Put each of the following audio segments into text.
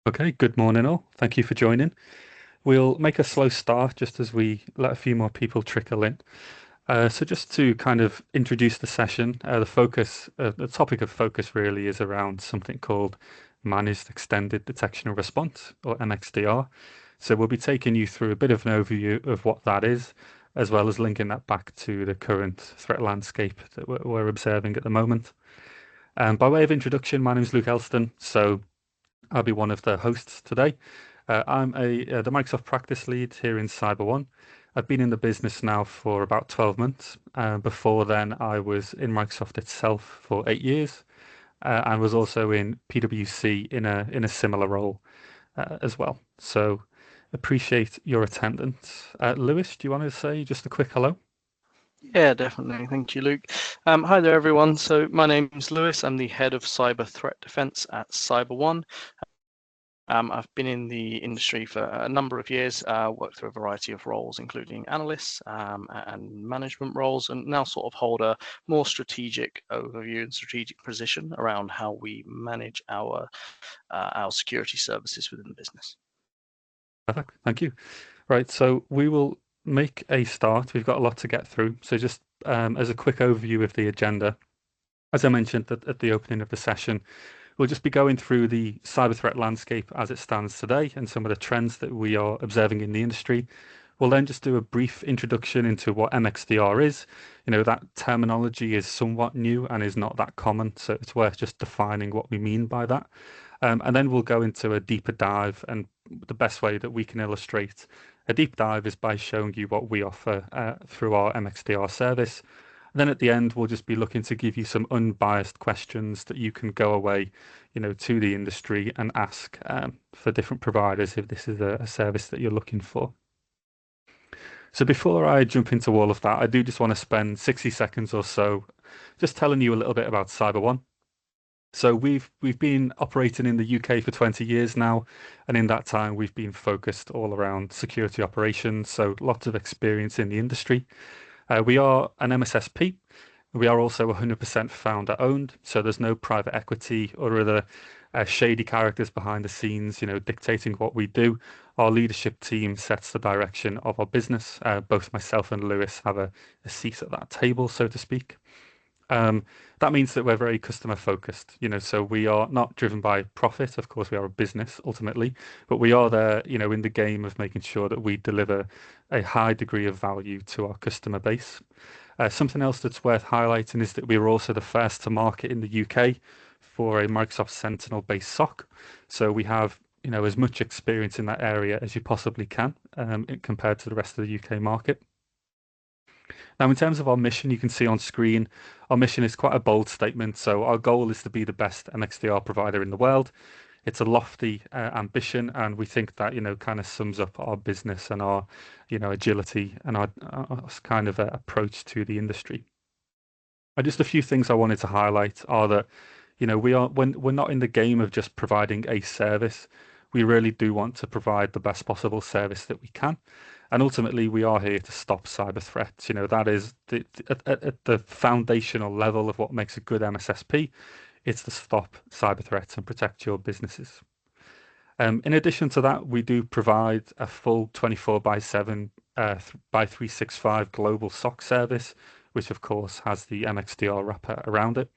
Okay, good morning all. Thank you for joining. We'll make a slow start just as we let a few more people trickle in. So just to kind of introduce the session, the topic of focus really is around something called Managed Extended Detection and Response, or MXDR. So we'll be taking you through a bit of an overview of what that is, as well as linking that back to the current threat landscape that we're observing at the moment. By way of introduction, my name is Luke Elston. So I'll be one of the hosts today. I'm the Microsoft practice lead here in CyberOne. I've been in the business now for about 12 months. Before then, I was in Microsoft itself for 8 years, and was also in PwC in a similar role as well. So appreciate your attendance. Lewis, do you want to say just a quick hello? Yeah, definitely. Thank you, Luke. Hi there, everyone. So my name's Lewis. I'm the head of cyber threat defense at CyberOne. I've been in the industry for a number of years, worked through a variety of roles, including analysts and management roles, and now sort of hold a more strategic overview and strategic position around how we manage our security services within the business. Perfect. Thank you. Right, so we will make a start. We've got a lot to get through. So just as a quick overview of the agenda, as I mentioned at the opening of the session, we'll just be going through the cyber threat landscape as it stands today and some of the trends that we are observing in the industry. We'll then just do a brief introduction into what MXDR is. That terminology is somewhat new and is not that common, so it's worth just defining what we mean by that. And then we'll go into a deeper dive, and the best way that we can illustrate a deep dive is by showing you what we offer through our MXDR service. And then at the end, we'll just be looking to give you some unbiased questions that you can go away, to the industry and ask for different providers if this is a service that you're looking for. So before I jump into all of that, I do just want to spend 60 seconds or so just telling you a little bit about CyberOne. So we've been operating in the UK for 20 years now, and in that time we've been focused all around security operations, so lots of experience in the industry. We are an MSSP. We are also 100% founder owned, so there's no private equity or other shady characters behind the scenes, dictating what we do. Our leadership team sets the direction of our business. Both myself and Lewis have a seat at that table, so to speak. That means that we're very customer focused, so we are not driven by profit. Of course, we are a business ultimately, but we are there, in the game of making sure that we deliver a high degree of value to our customer base. Something else that's worth highlighting is that we were also the first to market in the UK for a Microsoft Sentinel-based SOC. So we have, as much experience in that area as you possibly can, compared to the rest of the UK market. Now, in terms of our mission, you can see on screen, our mission is quite a bold statement. So our goal is to be the best MXDR provider in the world. It's a lofty ambition, and we think that, kind of sums up our business and our, agility and our kind of approach to the industry. And just a few things I wanted to highlight are that, when we're not in the game of just providing a service, we really do want to provide the best possible service that we can. And ultimately, we are here to stop cyber threats. That is at the foundational level of what makes a good MSSP. It's to stop cyber threats and protect your businesses. In addition to that, we do provide a full 24 by 7 by 365 global SOC service, which of course has the MXDR wrapper around it.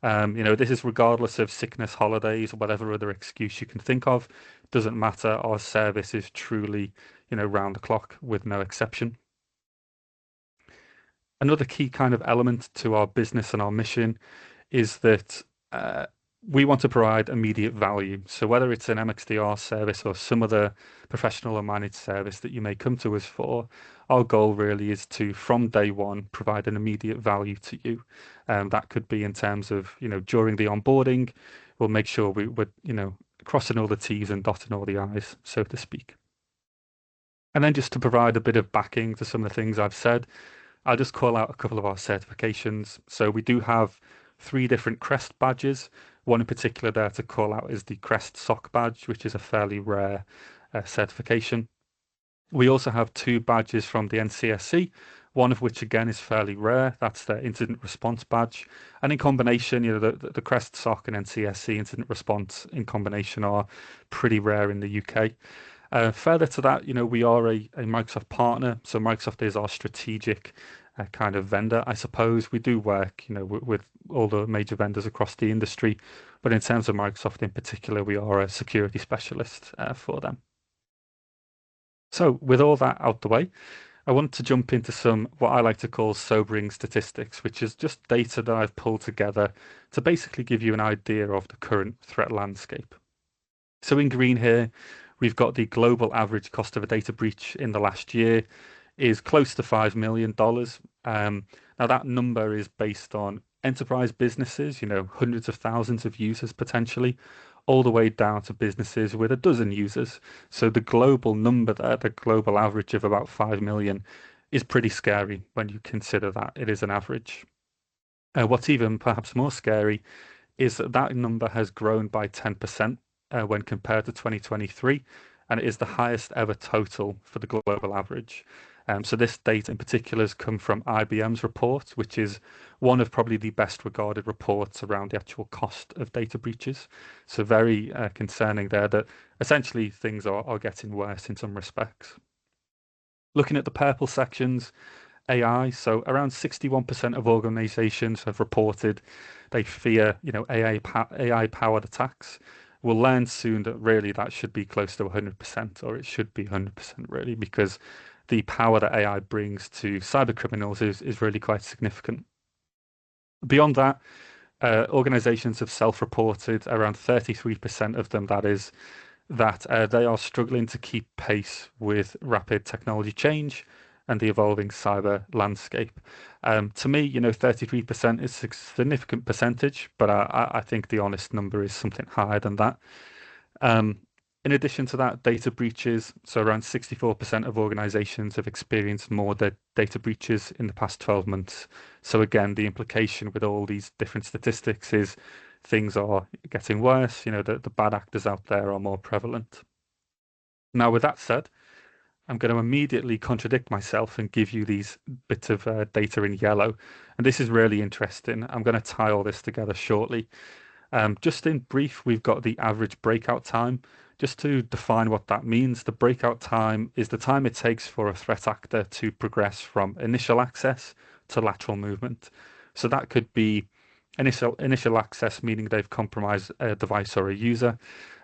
This is regardless of sickness, holidays, or whatever other excuse you can think of. Doesn't matter. Our service is truly, round the clock with no exception. Another key kind of element to our business and our mission is that we want to provide immediate value. So whether it's an MXDR service or some other professional or managed service that you may come to us for, our goal really is to, from day one, provide an immediate value to you. That could be in terms of, during the onboarding, we'll make sure we're, crossing all the T's and dotting all the I's, so to speak. And then just to provide a bit of backing to some of the things I've said, I'll just call out a couple of our certifications. So we do have three different CREST badges. One in particular there to call out is the CREST SOC badge, which is a fairly rare certification. We also have two badges from the NCSC. one of which again is fairly rare. That's their incident response badge. And in combination, the Crest SOC and NCSC incident response in combination are pretty rare in the UK. Further to that, we are a Microsoft partner, so Microsoft is our strategic kind of vendor, I suppose. We do work, with all the major vendors across the industry, but in terms of Microsoft in particular, we are a security specialist for them. So with all that out the way, I want to jump into some what I like to call sobering statistics, which is just data that I've pulled together to basically give you an idea of the current threat landscape. So in green here, we've got the global average cost of a data breach in the last year is close to $5 million. Now that number is based on enterprise businesses, hundreds of thousands of users potentially, all the way down to businesses with a dozen users. So the global number there, the global average of about 5 million, is pretty scary when you consider that it is an average. What's even perhaps more scary is that that number has grown by 10% when compared to 2023, and it is the highest ever total for the global average. So this data in particular has come from IBM's report, which is one of probably the best regarded reports around the actual cost of data breaches. So very concerning there that essentially things are getting worse in some respects. Looking at the purple sections, AI. So around 61% of organizations have reported they fear, AI-powered attacks. We'll learn soon that really that should be close to 100%, or it should be 100% really, because the power that AI brings to cybercriminals is really quite significant. Beyond that, organizations have self-reported, around 33% of them, that is, that they are struggling to keep pace with rapid technology change and the evolving cyber landscape. To me, 33% is a significant percentage, but I think the honest number is something higher than that. In addition to that, data breaches, so around 64% of organizations have experienced more data breaches in the past 12 months. So again, the implication with all these different statistics is things are getting worse, the bad actors out there are more prevalent. Now, with that said, I'm going to immediately contradict myself and give you these bits of data in yellow. And this is really interesting. I'm going to tie all this together shortly. Just in brief, we've got the average breakout time. Just to define what that means, the breakout time is the time it takes for a threat actor to progress from initial access to lateral movement. So that could be initial access, meaning they've compromised a device or a user,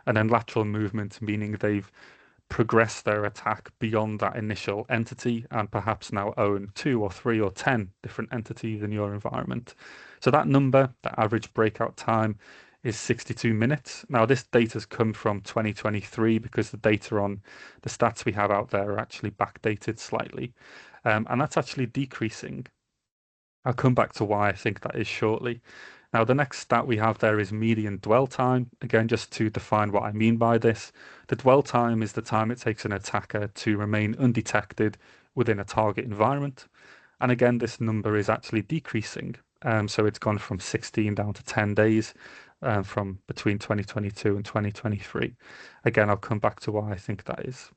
and then lateral movement, meaning they've progressed their attack beyond that initial entity and perhaps now own 2 or 3 or 10 different entities in your environment. So that number, the average breakout time, is 62 minutes. Now, this data's come from 2023 because the data on the stats we have out there are actually backdated slightly. And that's actually decreasing. I'll come back to why I think that is shortly. Now, the next stat we have there is median dwell time. Again, just to define what I mean by this, the dwell time is the time it takes an attacker to remain undetected within a target environment. And again, this number is actually decreasing. So it's gone from 16 down to 10 days from between 2022 and 2023. Again, I'll come back to why I think that is.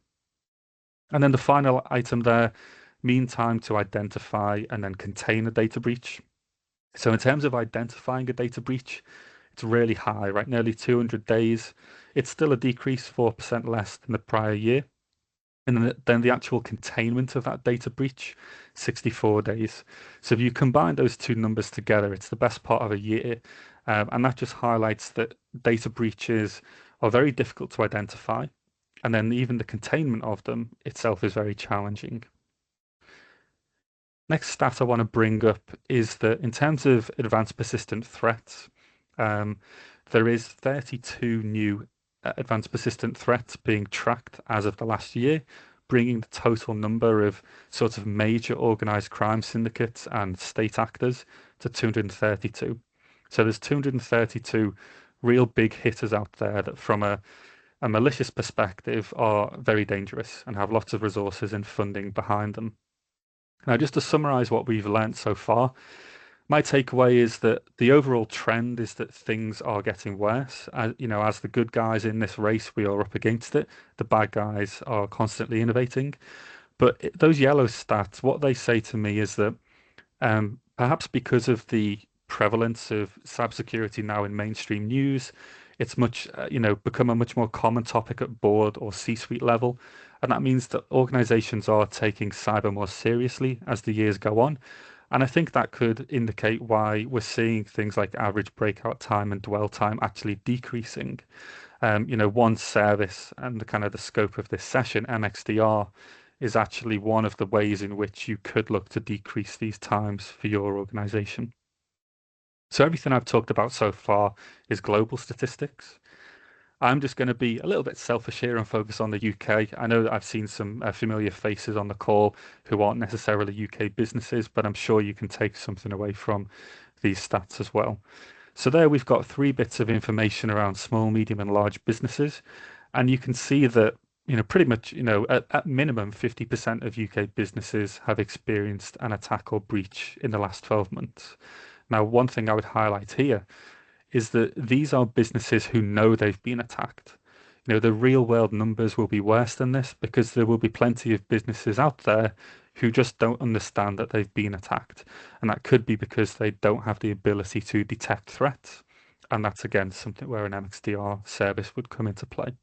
And then the final item there, mean time to identify and then contain a data breach. So in terms of identifying a data breach, it's really high, right? Nearly 200 days. It's still a decrease, 4% less than the prior year. And then the actual containment of that data breach, 64 days. So if you combine those two numbers together, it's the best part of a year. And that just highlights that data breaches are very difficult to identify. And then even the containment of them itself is very challenging. Next stat I want to bring up is that in terms of advanced persistent threats, there is 32 new advanced persistent threats being tracked as of the last year, bringing the total number of sort of major organized crime syndicates and state actors to 232. So there's 232 real big hitters out there that from a malicious perspective are very dangerous and have lots of resources and funding behind them. Now, just to summarize what we've learned so far, my takeaway is that the overall trend is that things are getting worse. As the good guys in this race, we are up against it. The bad guys are constantly innovating. But those yellow stats, what they say to me is that perhaps because of the prevalence of cybersecurity now in mainstream news, it's become a much more common topic at board or C-suite level. And that means that organizations are taking cyber more seriously as the years go on. And I think that could indicate why we're seeing things like average breakout time and dwell time actually decreasing. One service and the kind of the scope of this session, MXDR, is actually one of the ways in which you could look to decrease these times for your organization. So everything I've talked about so far is global statistics. I'm just going to be a little bit selfish here and focus on the UK. I know that I've seen some familiar faces on the call who aren't necessarily UK businesses, but I'm sure you can take something away from these stats as well. So there we've got three bits of information around small, medium, and large businesses. And you can see that, pretty much, at minimum, 50% of UK businesses have experienced an attack or breach in the last 12 months. Now, one thing I would highlight here is that these are businesses who know they've been attacked. The real world numbers will be worse than this because there will be plenty of businesses out there who just don't understand that they've been attacked. And that could be because they don't have the ability to detect threats. And that's again something where an MXDR service would come into play.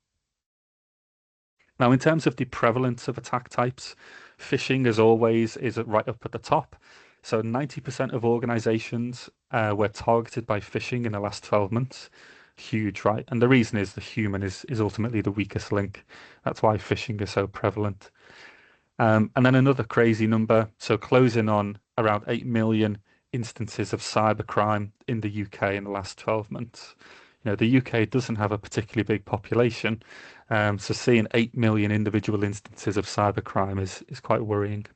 Now, in terms of the prevalence of attack types, phishing, as always, is right up at the top. So 90% of organizations were targeted by phishing in the last 12 months. Huge, right? And the reason is the human is ultimately the weakest link. That's why phishing is so prevalent. And then another crazy number. So closing on around 8 million instances of cybercrime in the UK in the last 12 months. The UK doesn't have a particularly big population, so seeing 8 million individual instances of cybercrime is quite worrying.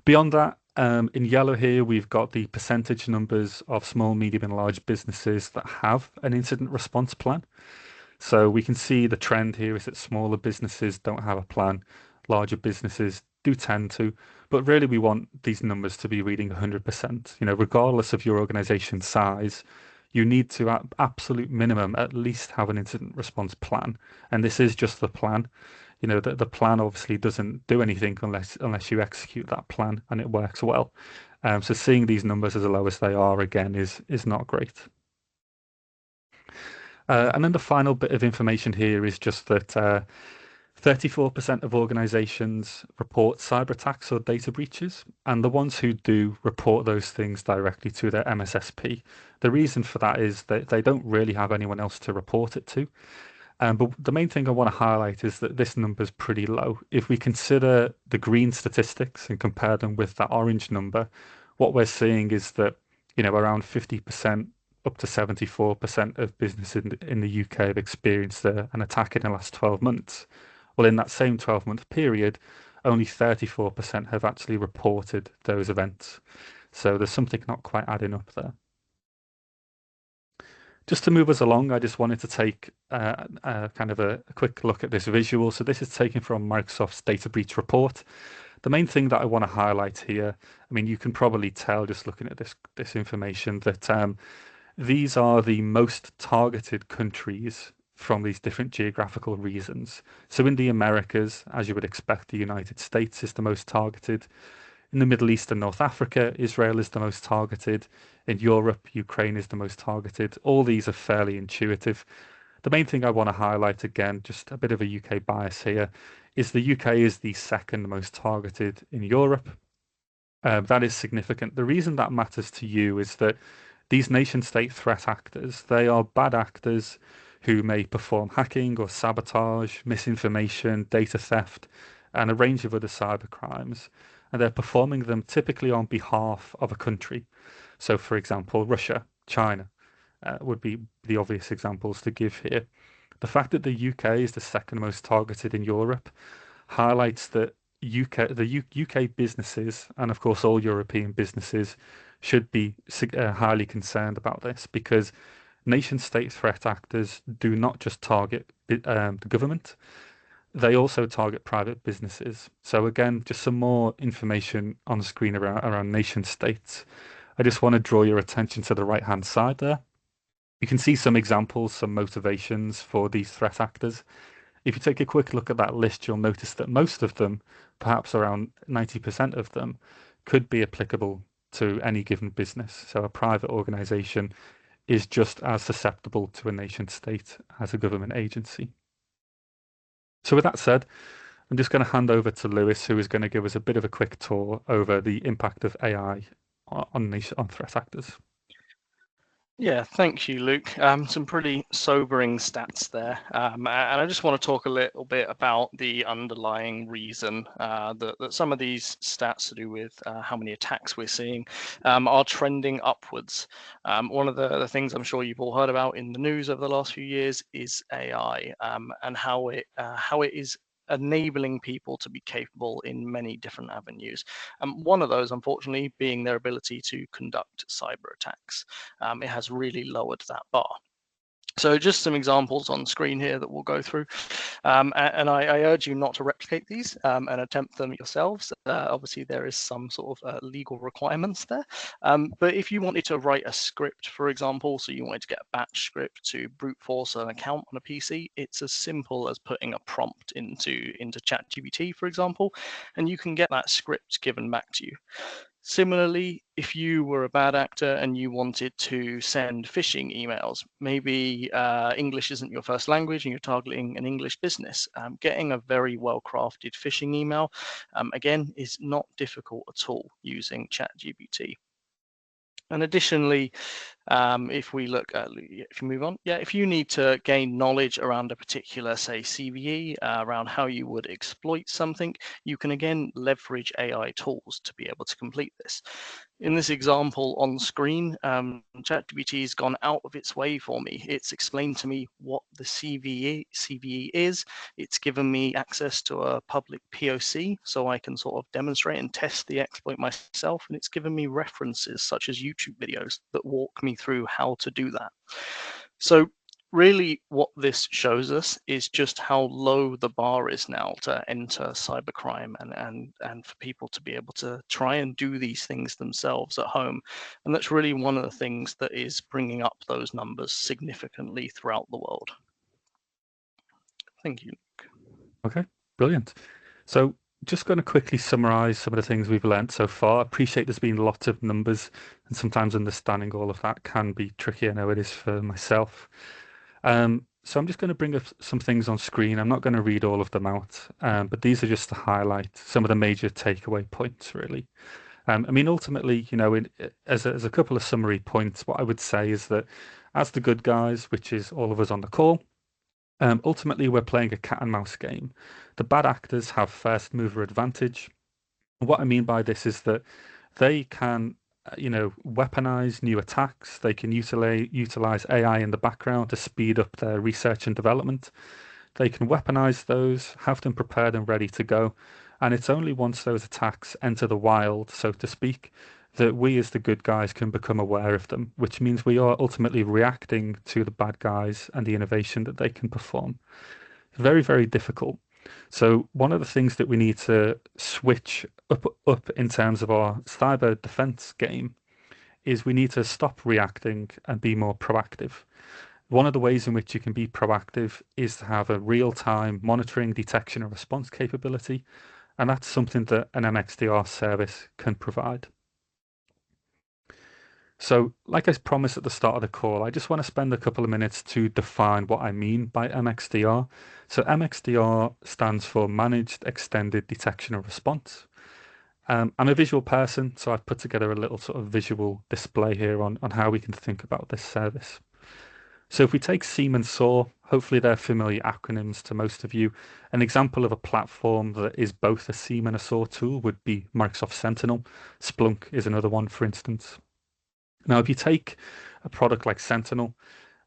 Beyond that, in yellow here, we've got the percentage numbers of small, medium, and large businesses that have an incident response plan. So we can see the trend here is that smaller businesses don't have a plan, larger businesses do tend to, but really we want these numbers to be reading 100%. Regardless of your organization size, you need to at absolute minimum at least have an incident response plan. And this is just the plan. The plan obviously doesn't do anything unless you execute that plan and it works well. So seeing these numbers as low as they are again is not great. And then the final bit of information here is just that 34% of organizations report cyber attacks or data breaches, and the ones who do report those things directly to their MSSP. The reason for that is that they don't really have anyone else to report it to. But the main thing I want to highlight is that this number is pretty low. If we consider the green statistics and compare them with that orange number, what we're seeing is that, around 50% up to 74% of businesses in the UK have experienced an attack in the last 12 months. Well, in that same 12-month period, only 34% have actually reported those events. So there's something not quite adding up there. Just to move us along, I just wanted to take kind of a quick look at this visual. So this is taken from Microsoft's data breach report. The main thing that I want to highlight here, I mean, you can probably tell just looking at this information that these are the most targeted countries from these different geographical reasons. So in the Americas, as you would expect, the United States is the most targeted. In the Middle East and North Africa, Israel is the most targeted. In Europe, Ukraine is the most targeted. All these are fairly intuitive. The main thing I want to highlight again, just a bit of a UK bias here, is the UK is the second most targeted in Europe. That is significant. The reason that matters to you is that these nation-state threat actors, they are bad actors who may perform hacking or sabotage, misinformation, data theft, and a range of other cyber crimes. And they're performing them typically on behalf of a country. So, for example, Russia, China would be the obvious examples to give here. The fact that the UK is the second most targeted in Europe highlights that the UK businesses, and of course all European businesses, should be highly concerned about this because nation-state threat actors do not just target the government, they also target private businesses. So again, just some more information on the screen around nation states. I just want to draw your attention to the right-hand side there. You can see some examples, some motivations for these threat actors. If you take a quick look at that list, you'll notice that most of them, perhaps around 90% of them, could be applicable to any given business. So a private organization is just as susceptible to a nation state as a government agency. So with that said, I'm just going to hand over to Lewis, who is going to give us a bit of a quick tour over the impact of AI on threat actors. Yeah, thank you, Luke. Some pretty sobering stats there. And I just want to talk a little bit about the underlying reason that some of these stats to do with how many attacks we're seeing are trending upwards. One of the things I'm sure you've all heard about in the news over the last few years is AI, and how it is enabling people to be capable in many different avenues. One of those, unfortunately, being their ability to conduct cyber attacks. It has really lowered that bar. So just some examples on screen here that we'll go through. And I urge you not to replicate these and attempt them yourselves. Obviously, there is some sort of legal requirements there. But if you wanted to write a script, for example, so you wanted to get a batch script to brute force an account on a PC, it's as simple as putting a prompt into ChatGPT, for example, and you can get that script given back to you. Similarly, if you were a bad actor and you wanted to send phishing emails, maybe English isn't your first language and you're targeting an English business, getting a very well-crafted phishing email, again, is not difficult at all using ChatGPT. And additionally, if we look at, if you move on, if you need to gain knowledge around a particular, say, CVE, around how you would exploit something, you can again leverage AI tools to be able to complete this. In this example on screen, ChatGPT has gone out of its way for me. It's explained to me what the CVE is. It's given me access to a public POC so I can sort of demonstrate and test the exploit myself. And it's given me references such as YouTube videos that walk me through how to do that. So really what this shows us is just how low the bar is now to enter cybercrime and for people to be able to try and do these things themselves at home. And that's really one of the things that is bringing up those numbers significantly throughout the world. Thank you. Okay, brilliant. So just going to quickly summarize some of the things we've learned so far. I appreciate there's been lots of numbers, and sometimes understanding all of that can be tricky. I know it is for myself. So I'm just going to bring up some things on screen. I'm not going to read all of them out, but these are just to highlight some of the major takeaway points, really. I mean, ultimately, as a couple of summary points, what I would say is that as the good guys, which is all of us on the call, ultimately we're playing a cat and mouse game. The bad actors have first mover advantage. What I mean by this is that they can, weaponize new attacks. They can utilize AI in the background to speed up their research and development. They can weaponize those, have them prepared and ready to go. And it's only once those attacks enter the wild, so to speak, that we as the good guys can become aware of them, which means we are ultimately reacting to the bad guys and the innovation that they can perform. Very, very difficult. So one of the things that we need to switch up in terms of our cyber defense game is we need to stop reacting and be more proactive. One of the ways in which you can be proactive is to have a real-time monitoring, detection, and response capability, and that's something that an MXDR service can provide. So, like I promised at the start of the call, I just want to spend a couple of minutes to define what I mean by MXDR. So, MXDR stands for Managed Extended Detection and Response. I'm a visual person, so I've put together a little sort of visual display here on how we can think about this service. So if we take SIEM and SOAR, hopefully they're familiar acronyms to most of you. An example of a platform that is both a SIEM and a SOAR tool would be Microsoft Sentinel. Splunk is another one, for instance. Now, if you take a product like Sentinel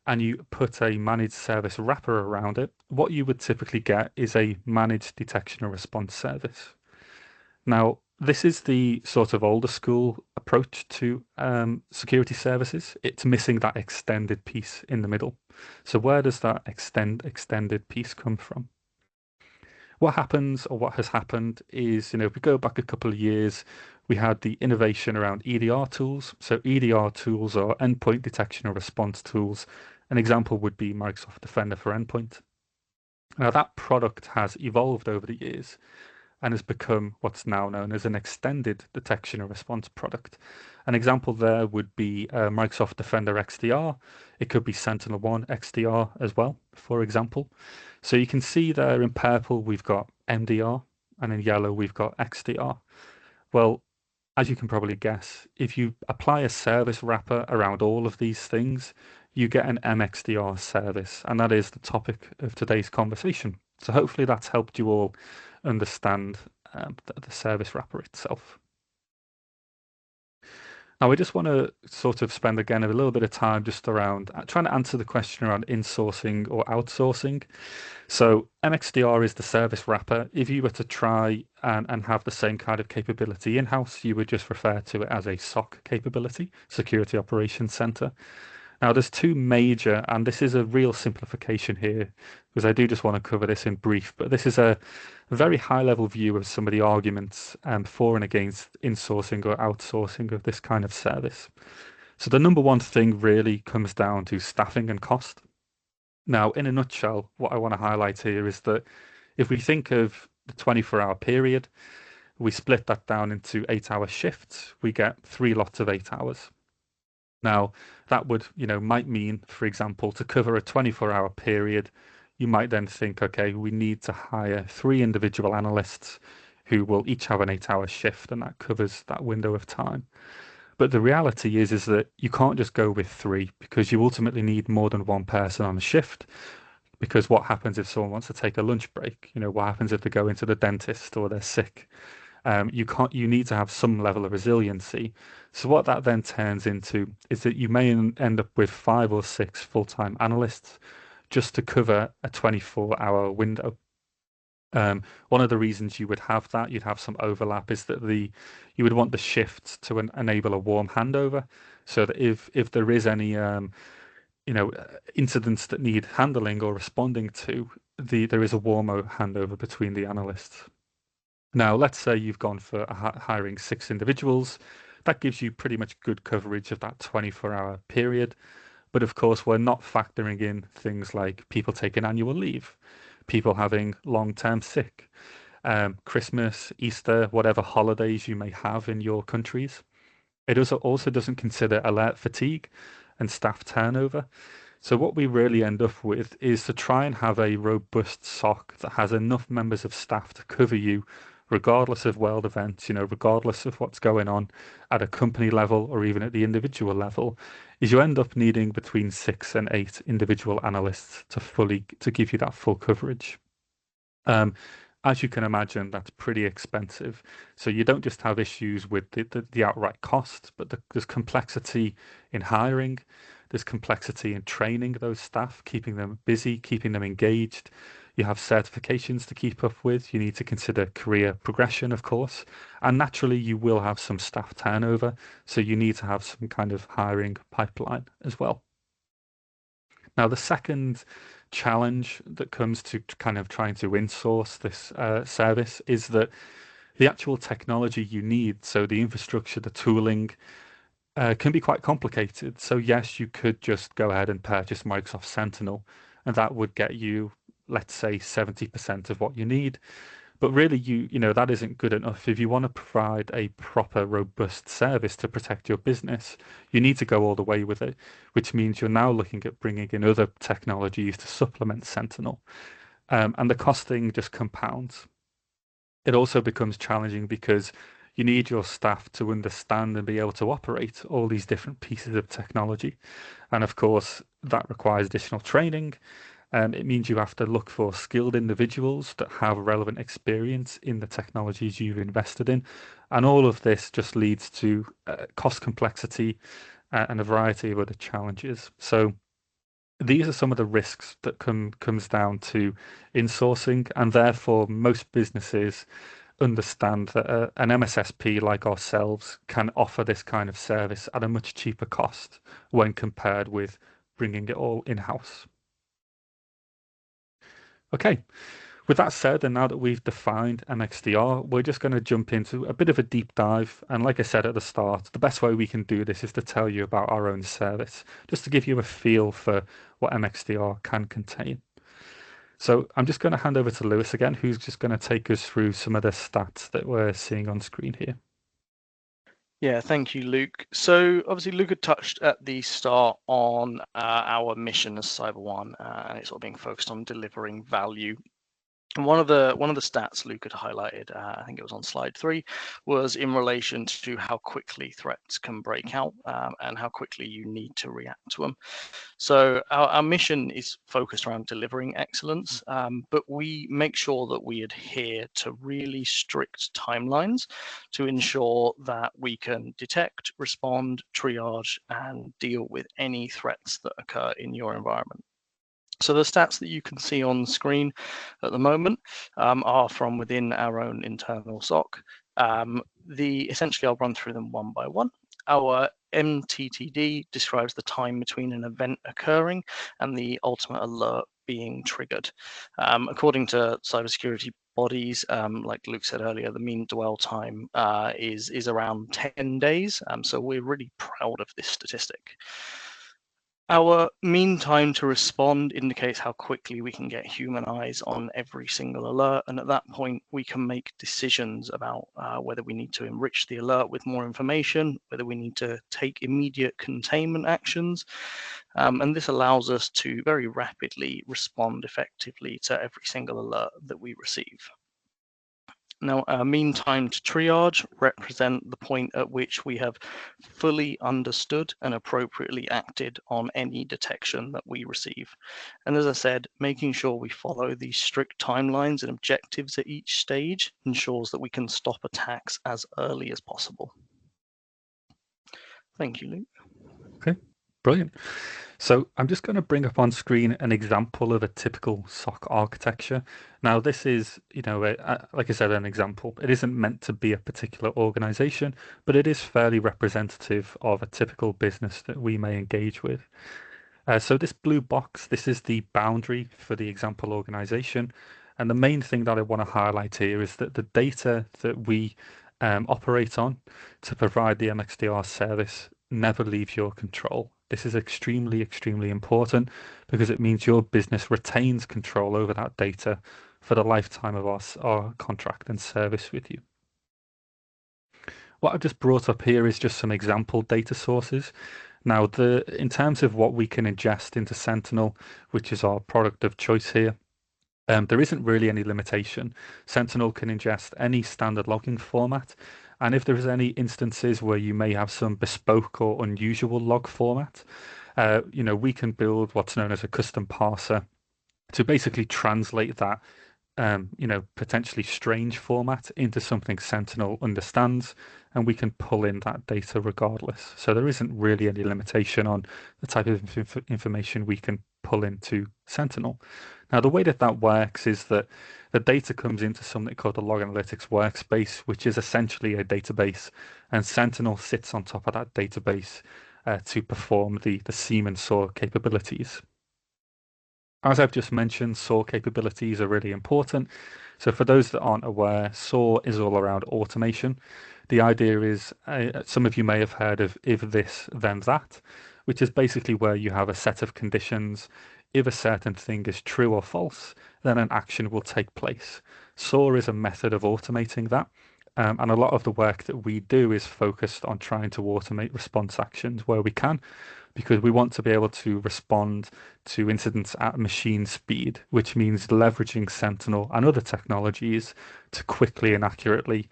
and you put a managed service wrapper around it, what you would typically get is a managed detection and response service. Now, this is the sort of older school approach to security services. It's missing that extended piece in the middle. So where does that extended piece come from? What happens, or what has happened, is, if we go back a couple of years, we had the innovation around EDR tools. So EDR tools are endpoint detection and response tools. An example would be Microsoft Defender for Endpoint. Now, that product has evolved over the years and has become what's now known as an extended detection and response product. An example there would be Microsoft Defender XDR. It could be SentinelOne XDR as well, for example. So you can see there in purple we've got MDR, and in yellow we've got XDR. Well, as you can probably guess, if you apply a service wrapper around all of these things, you get an MXDR service, and that is the topic of today's conversation. So hopefully that's helped you all understand the service wrapper itself. Now, we just want to sort of spend again a little bit of time just around trying to answer the question around insourcing or outsourcing. So MXDR is the service wrapper. If you were to try and have the same kind of capability in-house, you would just refer to it as a SOC capability, Security Operations Center. Now, there's two major, and this is a real simplification here, because I do just want to cover this in brief, but this is a very high-level view of some of the arguments for and against insourcing or outsourcing of this kind of service. So the number one thing really comes down to staffing and cost. Now, in a nutshell, what I want to highlight here is that if we think of the 24-hour period, we split that down into 8-hour shifts, we get 3 lots of 8 hours. Now, that would, might mean, for example, to cover a 24-hour period, you might then think, okay, we need to hire 3 individual analysts who will each have an 8-hour shift, and that covers that window of time. But the reality is that you can't just go with 3 because you ultimately need more than one person on a shift. Because what happens if someone wants to take a lunch break? What happens if they go into the dentist or they're sick? You need to have some level of resiliency. So what that then turns into is that you may end up with 5 or 6 full-time analysts just to cover a 24-hour window. One of the reasons you would have that, you'd have some overlap, is that you would want the shifts to enable a warm handover, so that if there is any incidents that need handling or responding to, there is a warmer handover between the analysts. Now, let's say you've gone for hiring 6 individuals. That gives you pretty much good coverage of that 24-hour period. But of course, we're not factoring in things like people taking annual leave, people having long-term sick, Christmas, Easter, whatever holidays you may have in your countries. It also doesn't consider alert fatigue and staff turnover. So what we really end up with is to try and have a robust SOC that has enough members of staff to cover you regardless of world events, regardless of what's going on at a company level or even at the individual level, is you end up needing between 6 and 8 individual analysts to give you that full coverage. As you can imagine, that's pretty expensive. So you don't just have issues with the outright cost, but there's complexity in hiring, there's complexity in training those staff, keeping them busy, keeping them engaged. You have certifications to keep up with. You need to consider career progression, of course. And naturally, you will have some staff turnover. So you need to have some kind of hiring pipeline as well. Now, the second challenge that comes to kind of trying to insource this service is that the actual technology you need, so the infrastructure, the tooling, can be quite complicated. So yes, you could just go ahead and purchase Microsoft Sentinel, and that would get you, let's say, 70% of what you need. But really, that isn't good enough. If you want to provide a proper, robust service to protect your business, you need to go all the way with it, which means you're now looking at bringing in other technologies to supplement Sentinel. And the costing just compounds. It also becomes challenging because you need your staff to understand and be able to operate all these different pieces of technology. And of course, that requires additional training. It means you have to look for skilled individuals that have relevant experience in the technologies you've invested in. And all of this just leads to cost complexity and a variety of other challenges. So these are some of the risks that comes down to insourcing, and therefore most businesses understand that an MSSP like ourselves can offer this kind of service at a much cheaper cost when compared with bringing it all in-house. Okay, with that said, and now that we've defined MXDR, we're just going to jump into a bit of a deep dive. And like I said at the start, the best way we can do this is to tell you about our own service, just to give you a feel for what MXDR can contain. So I'm just going to hand over to Lewis again, who's just going to take us through some of the stats that we're seeing on screen here. Yeah, thank you, Luke. So obviously, Luke had touched at the start on our mission as CyberOne, and it's sort of being focused on delivering value. And one of the stats Luke had highlighted, I think it was on slide 3, was in relation to how quickly threats can break out and how quickly you need to react to them. So our mission is focused around delivering excellence, but we make sure that we adhere to really strict timelines to ensure that we can detect, respond, triage, and deal with any threats that occur in your environment. So the stats that you can see on screen at the moment are from within our own internal SOC. Essentially, I'll run through them one by one. Our MTTD describes the time between an event occurring and the ultimate alert being triggered. According to cybersecurity bodies, like Luke said earlier, the mean dwell time is around 10 days. So we're really proud of this statistic. Our mean time to respond indicates how quickly we can get human eyes on every single alert, and at that point we can make decisions about whether we need to enrich the alert with more information, whether we need to take immediate containment actions, and this allows us to very rapidly respond effectively to every single alert that we receive. Now, our mean time to triage represent the point at which we have fully understood and appropriately acted on any detection that we receive. And as I said, making sure we follow these strict timelines and objectives at each stage ensures that we can stop attacks as early as possible. Thank you, Luke. Okay, brilliant. So I'm just going to bring up on screen an example of a typical SOC architecture. Now, this is, like I said, an example. It isn't meant to be a particular organization, but it is fairly representative of a typical business that we may engage with. So this blue box, this is the boundary for the example organization. And the main thing that I want to highlight here is that the data that we operate on to provide the MXDR service never leaves your control. This is extremely, extremely important because it means your business retains control over that data for the lifetime of our contract and service with you. What I've just brought up here is just some example data sources. Now, in terms of what we can ingest into Sentinel, which is our product of choice here, there isn't really any limitation. Sentinel can ingest any standard logging format, and if there is any instances where you may have some bespoke or unusual log format, we can build what's known as a custom parser to basically translate that potentially strange format into something Sentinel understands, and we can pull in that data regardless. So there isn't really any limitation on the type of information we can pull into Sentinel. Now, the way that that works is that the data comes into something called the Log Analytics Workspace, which is essentially a database, and Sentinel sits on top of that database to perform the SIEM and SOAR capabilities. As I've just mentioned, SOAR capabilities are really important. So for those that aren't aware, SOAR is all around automation. The idea is, some of you may have heard of if this, then that, which is basically where you have a set of conditions. If a certain thing is true or false, then an action will take place. SOAR is a method of automating that. And a lot of the work that we do is focused on trying to automate response actions where we can, because we want to be able to respond to incidents at machine speed, which means leveraging Sentinel and other technologies to quickly and accurately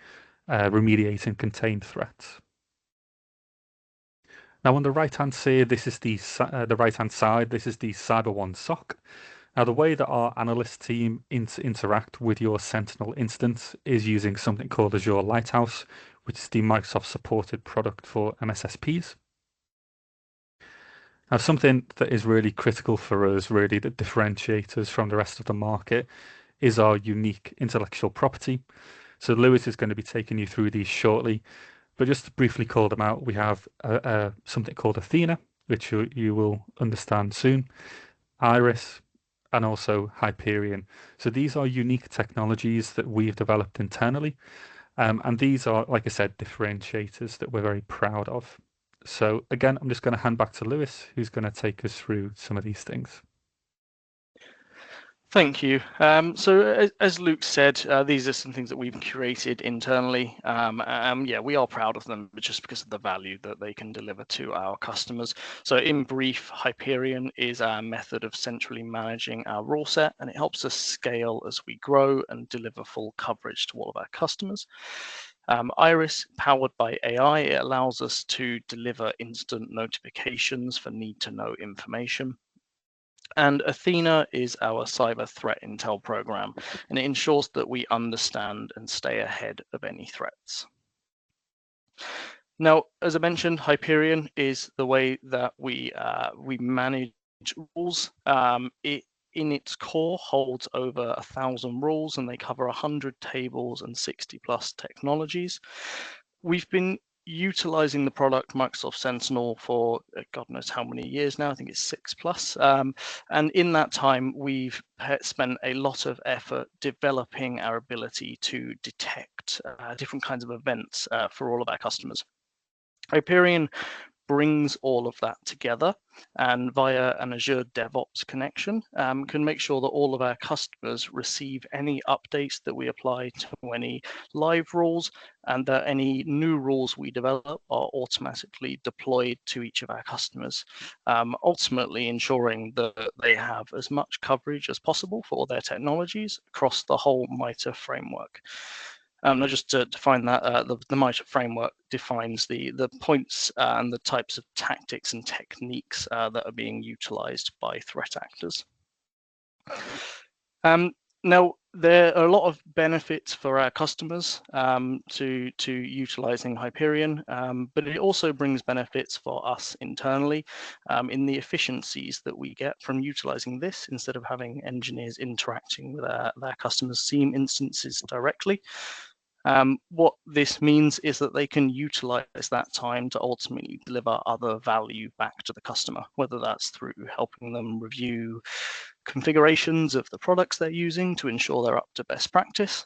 remediate and contain threats. Now, on the right-hand side, this is the right-hand side. This is the CyberOne SOC. Now, the way that our analyst team interact with your Sentinel instance is using something called Azure Lighthouse, which is the Microsoft-supported product for MSSPs. Now, something that is really critical for us, really, that differentiates us from the rest of the market is our unique intellectual property. So Lewis is going to be taking you through these shortly, but just to briefly call them out, we have something called Athena, which you will understand soon, Iris, and also Hyperion. So these are unique technologies that we've developed internally, and these are, like I said, differentiators that we're very proud of. So again, I'm just going to hand back to Lewis, who's going to take us through some of these things. Thank you. So as Luke said, these are some things that we've curated internally. Yeah, we are proud of them, but just because of the value that they can deliver to our customers. So in brief, Hyperion is our method of centrally managing our rule set, and it helps us scale as we grow and deliver full coverage to all of our customers. Iris, powered by AI, it allows us to deliver instant notifications for need-to-know information. And Athena is our cyber threat intel program, and it ensures that we understand and stay ahead of any threats. Now, as I mentioned, Hyperion is the way that we manage rules. It in its core holds over 1,000 rules, and they cover 100 tables and 60 plus technologies. We've been utilizing the product Microsoft Sentinel for God knows how many years now. I think it's 6 plus. And in that time, we've spent a lot of effort developing our ability to detect different kinds of events for all of our customers. Hyperion brings all of that together, and via an Azure DevOps connection can make sure that all of our customers receive any updates that we apply to any live rules, and that any new rules we develop are automatically deployed to each of our customers, ultimately ensuring that they have as much coverage as possible for all their technologies across the whole MITRE framework. Now, just to define that, the MITRE framework defines the points and the types of tactics and techniques that are being utilized by threat actors. Now, there are a lot of benefits for our customers to utilizing Hyperion, but it also brings benefits for us internally in the efficiencies that we get from utilizing this instead of having engineers interacting with their customers' SIEM instances directly. What this means is that they can utilize that time to ultimately deliver other value back to the customer, whether that's through helping them review configurations of the products they're using to ensure they're up to best practice,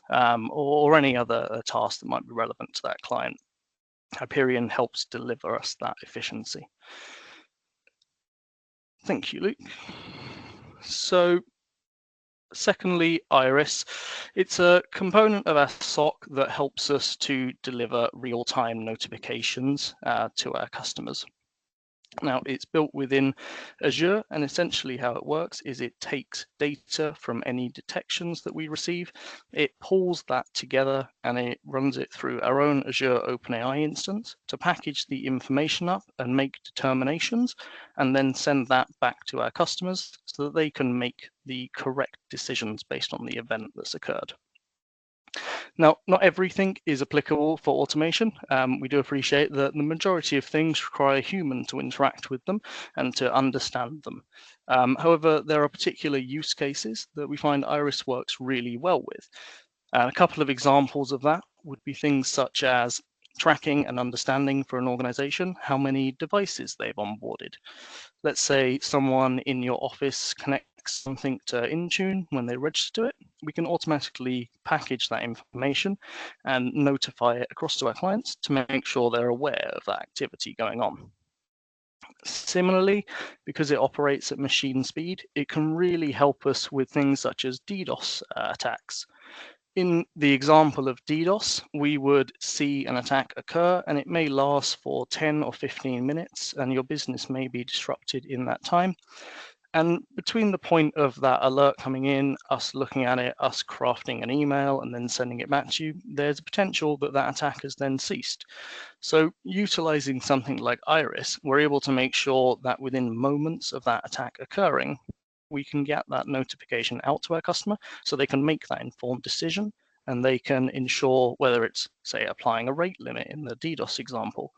or any other task that might be relevant to that client. Hyperion helps deliver us that efficiency. Thank you, Luke. So, secondly, Iris. It's a component of our SOC that helps us to deliver real-time notifications to our customers. Now, it's built within Azure, and essentially how it works is it takes data from any detections that we receive, it pulls that together, and it runs it through our own Azure OpenAI instance to package the information up and make determinations, and then send that back to our customers so that they can make the correct decisions based on the event that's occurred. Now, not everything is applicable for automation. We do appreciate that the majority of things require a human to interact with them and to understand them. However, there are particular use cases that we find Iris works really well with. A couple of examples of that would be things such as tracking and understanding for an organization how many devices they've onboarded. Let's say someone in your office connects something to Intune when they register to it. We can automatically package that information and notify it across to our clients to make sure they're aware of that activity going on. Similarly, because it operates at machine speed, it can really help us with things such as DDoS attacks. In the example of DDoS, we would see an attack occur, and it may last for 10 or 15 minutes, and your business may be disrupted in that time. And between the point of that alert coming in, us looking at it, us crafting an email and then sending it back to you, there's a potential that that attack has then ceased. So utilizing something like Iris, we're able to make sure that within moments of that attack occurring, we can get that notification out to our customer so they can make that informed decision, and they can ensure whether it's, say, applying a rate limit in the DDoS example,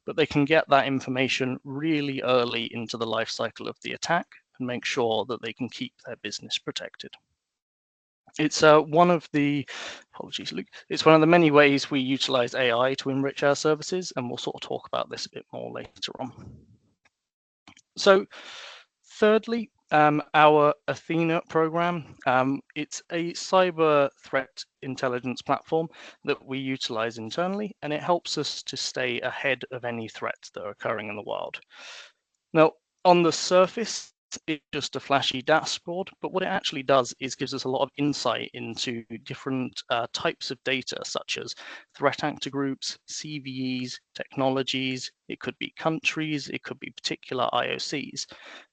but they can get that information really early into the life cycle of the attack and make sure that they can keep their business protected. It's one of the, apologies, Luke, it's one of the many ways we utilize AI to enrich our services, and we'll sort of talk about this a bit more later on. So, thirdly, our Athena program, it's a cyber threat intelligence platform that we utilize internally, and it helps us to stay ahead of any threats that are occurring in the wild. Now, on the surface, it's just a flashy dashboard, but what it actually does is gives us a lot of insight into different types of data, such as threat actor groups, CVEs, technologies. It could be countries, it could be particular IOCs.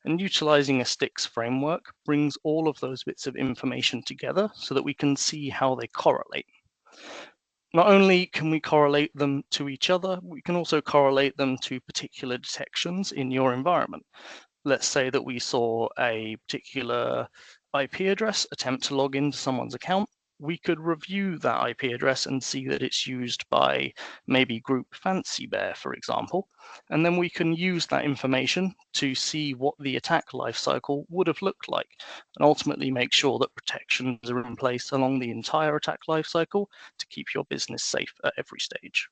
And utilizing a STIX framework brings all of those bits of information together so that we can see how they correlate. Not only can we correlate them to each other, we can also correlate them to particular detections in your environment. Let's say that we saw a particular IP address attempt to log into someone's account. We could review that IP address and see that it's used by maybe group Fancy Bear, for example. And then we can use that information to see what the attack lifecycle would have looked like, and ultimately make sure that protections are in place along the entire attack lifecycle to keep your business safe at every stage.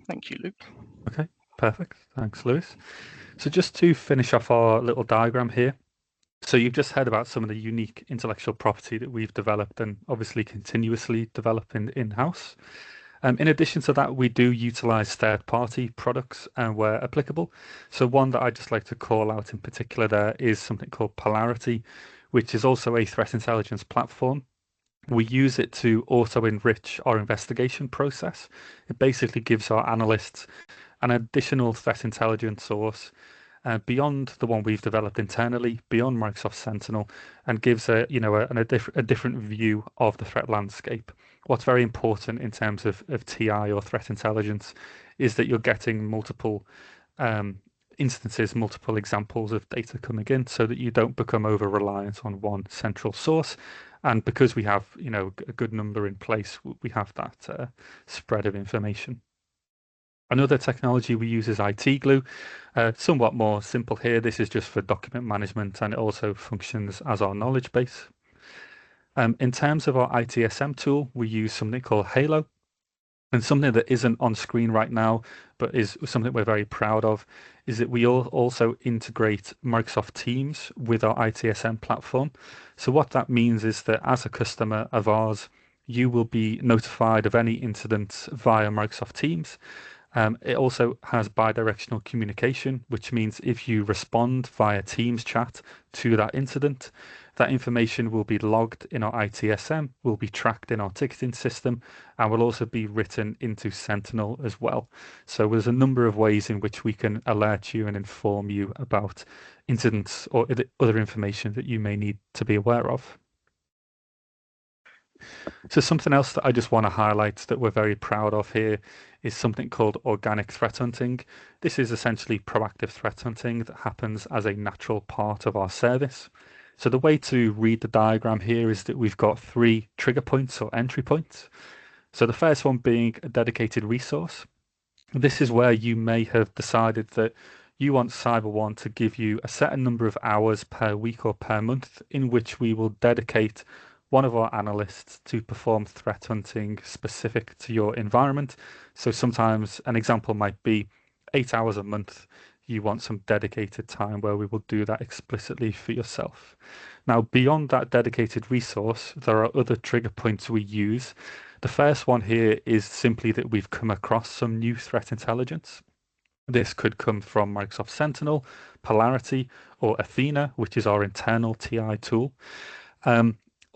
Thank you, Luke. Okay, perfect. Thanks, Lewis. So just to finish off our little diagram here. So you've just heard about some of the unique intellectual property that we've developed and obviously continuously develop in-house. In addition to that, we do utilize third-party products where applicable. So one that I'd just like to call out in particular there is something called Polarity, which is also a threat intelligence platform. We use it to auto-enrich our investigation process. It basically gives our analysts an additional threat intelligence source beyond the one we've developed internally, beyond Microsoft Sentinel, and gives a different view of the threat landscape. What's very important in terms of TI or threat intelligence is that you're getting multiple instances, multiple examples of data coming in, so that you don't become over reliant on one central source. And because we have a good number in place, we have that spread of information. Another technology we use is IT Glue, somewhat more simple here. This is just for document management and it also functions as our knowledge base. In terms of our ITSM tool, we use something called Halo. And something that isn't on screen right now, but is something we're very proud of, is that we also integrate Microsoft Teams with our ITSM platform. So what that means is that as a customer of ours, you will be notified of any incidents via Microsoft Teams. It also has bidirectional communication, which means if you respond via Teams chat to that incident, that information will be logged in our ITSM, will be tracked in our ticketing system, and will also be written into Sentinel as well. So there's a number of ways in which we can alert you and inform you about incidents or other information that you may need to be aware of. So something else that I just want to highlight that we're very proud of here is something called organic threat hunting. This is essentially proactive threat hunting that happens as a natural part of our service. So the way to read the diagram here is that we've got 3 trigger points or entry points. So the first one being a dedicated resource. This is where you may have decided that you want CyberOne to give you a certain number of hours per week or per month in which we will dedicate one of our analysts to perform threat hunting specific to your environment. So sometimes an example might be 8 hours a month. You want some dedicated time where we will do that explicitly for yourself. Now, beyond that dedicated resource, there are other trigger points we use. The first one here is simply that we've come across some new threat intelligence. This could come from Microsoft Sentinel, Polarity, or Athena, which is our internal TI tool.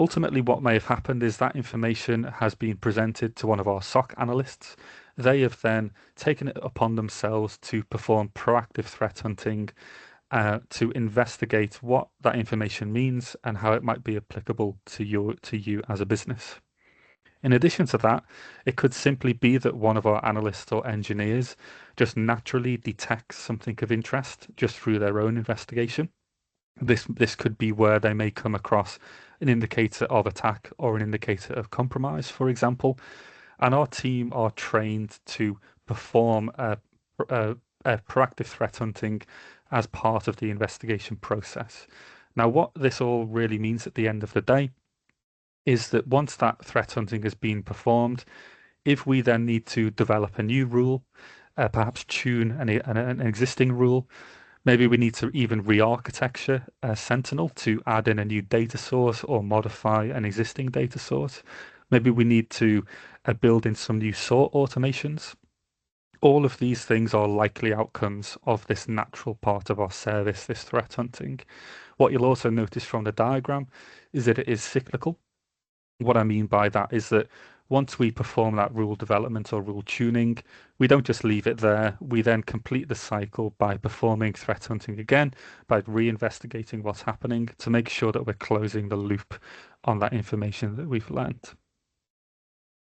Ultimately, what may have happened is that information has been presented to one of our SOC analysts. They have then taken it upon themselves to perform proactive threat hunting to investigate what that information means and how it might be applicable to you as a business. In addition to that, it could simply be that one of our analysts or engineers just naturally detects something of interest just through their own investigation. This could be where they may come across an indicator of attack or an indicator of compromise, for example. And our team are trained to perform a proactive threat hunting as part of the investigation process. Now, what this all really means at the end of the day is that once that threat hunting has been performed, if we then need to develop a new rule, perhaps tune an existing rule, maybe we need to even re-architecture Sentinel to add in a new data source or modify an existing data source. Maybe we need to build in some new sort automations. All of these things are likely outcomes of this natural part of our service, this threat hunting. What you'll also notice from the diagram is that it is cyclical. What I mean by that is that once we perform that rule development or rule tuning, we don't just leave it there. We then complete the cycle by performing threat hunting again, by reinvestigating what's happening to make sure that we're closing the loop on that information that we've learned.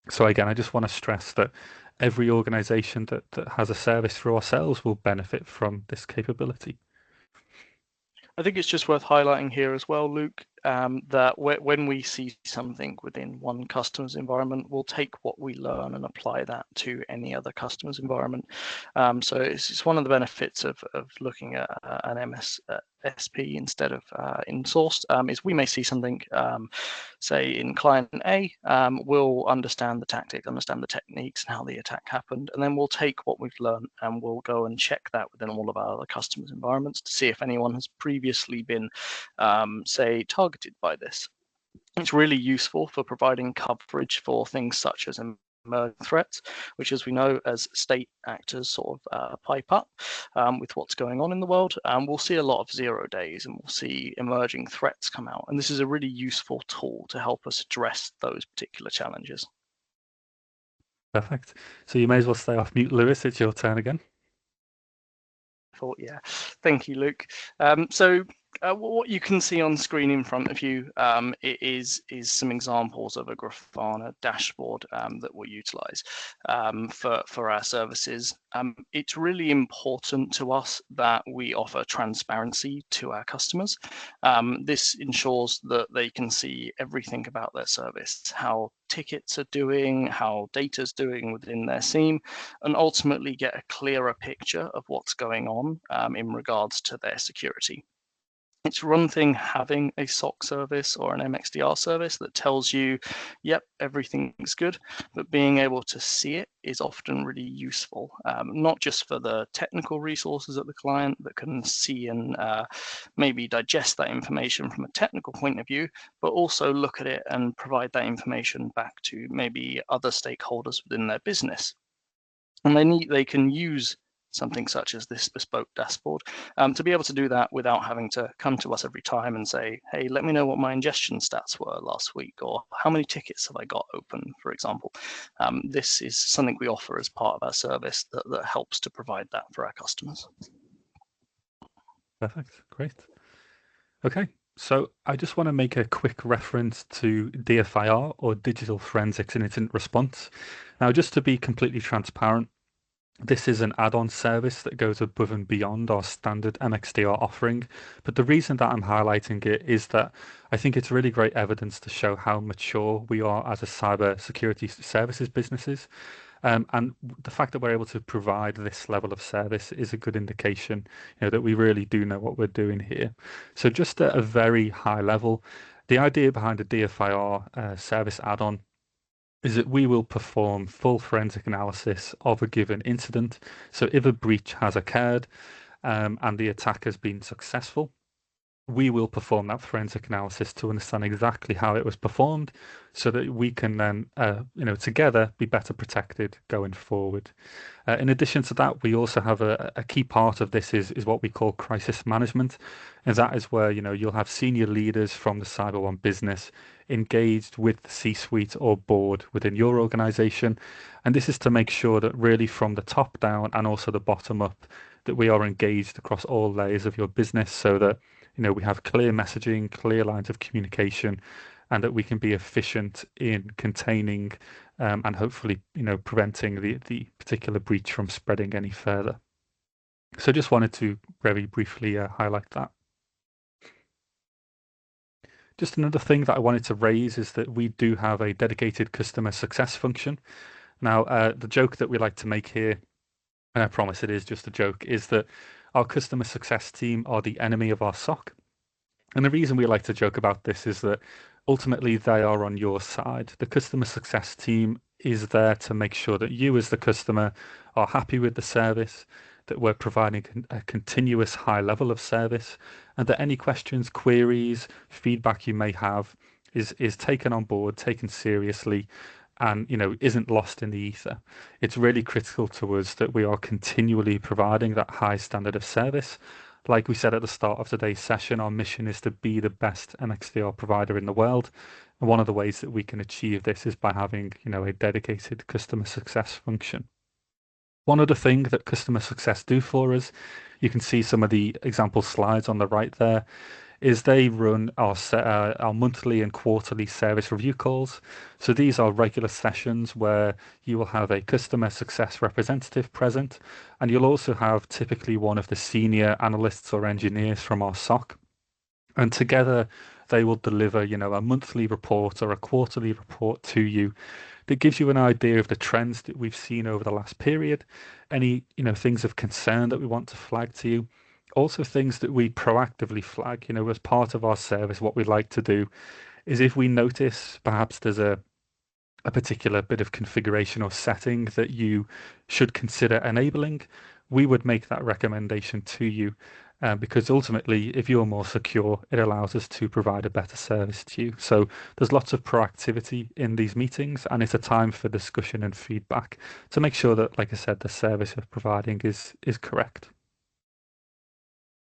So again, I just want to stress that every organization that has a service through ourselves will benefit from this capability. I think it's just worth highlighting here as well, Luke, that when we see something within one customer's environment, we'll take what we learn and apply that to any other customer's environment. So it's one of the benefits of looking at an MSSP instead of in-sourced, is we may see something, say in client A, we'll understand the tactic, understand the techniques and how the attack happened, and then we'll take what we've learned and we'll go and check that within all of our other customers' environments to see if anyone has previously been, say, targeted by this. It's really useful for providing coverage for things such as emerging threats, which, as we know, as state actors sort of pipe up with what's going on in the world, we'll see a lot of 0 days and we'll see emerging threats come out. And this is a really useful tool to help us address those particular challenges. Perfect. So you may as well stay off mute, Lewis. It's your turn again. Yeah, thank you, Luke. So what you can see on screen in front of you is some examples of a Grafana dashboard that we'll utilize for our services. It's really important to us that we offer transparency to our customers. This ensures that they can see everything about their service, how tickets are doing, how data's doing within their SIEM, and ultimately get a clearer picture of what's going on in regards to their security. It's one thing having a SOC service or an MXDR service that tells you, yep, everything's good, but being able to see it is often really useful, not just for the technical resources at the client that can see and maybe digest that information from a technical point of view, but also look at it and provide that information back to maybe other stakeholders within their business. And they can use something such as this bespoke dashboard to be able to do that without having to come to us every time and say, hey, let me know what my ingestion stats were last week, or how many tickets have I got open, for example. This is something we offer as part of our service that helps to provide that for our customers. Perfect. Great. Okay. So I just want to make a quick reference to DFIR, or Digital Forensics Incident Response. Now, just to be completely transparent, this is an add-on service that goes above and beyond our standard MXDR offering. But the reason that I'm highlighting it is that I think it's really great evidence to show how mature we are as a cyber security services businesses. And the fact that we're able to provide this level of service is a good indication, that we really do know what we're doing here. So just at a very high level, the idea behind a DFIR service add-on is that we will perform full forensic analysis of a given incident. So if a breach has occurred and the attack has been successful, we will perform that forensic analysis to understand exactly how it was performed so that we can then, together be better protected going forward. In addition to that, we also have a key part of this is what we call crisis management. And that is where, you'll have senior leaders from the CyberOne business engaged with the C-suite or board within your organization. And this is to make sure that really from the top down and also the bottom up, that we are engaged across all layers of your business so that we have clear messaging, clear lines of communication, and that we can be efficient in containing and hopefully, preventing the particular breach from spreading any further. So just wanted to very briefly highlight that. Just another thing that I wanted to raise is that we do have a dedicated customer success function. Now, the joke that we like to make here, and I promise it is just a joke, is that our customer success team are the enemy of our SOC. And the reason we like to joke about this is that ultimately they are on your side. The customer success team is there to make sure that you as the customer are happy with the service, that we're providing a continuous high level of service, and that any questions, queries, feedback you may have is taken on board, taken seriously, and isn't lost in the ether. It's really critical to us that we are continually providing that high standard of service. Like we said at the start of today's session, our mission is to be the best MXDR provider in the world. And one of the ways that we can achieve this is by having, a dedicated customer success function. One other thing that customer success do for us, you can see some of the example slides on the right there, is they run our monthly and quarterly service review calls. So these are regular sessions where you will have a customer success representative present, and you'll also have typically one of the senior analysts or engineers from our SOC. And together they will deliver, a monthly report or a quarterly report to you that gives you an idea of the trends that we've seen over the last period, any, things of concern that we want to flag to you, also things that we proactively flag, as part of our service. What we like to do is if we notice perhaps there's a particular bit of configuration or setting that you should consider enabling, we would make that recommendation to you. Because ultimately, if you're more secure, it allows us to provide a better service to you. So there's lots of proactivity in these meetings, and it's a time for discussion and feedback to make sure that, like I said, the service we're providing is correct.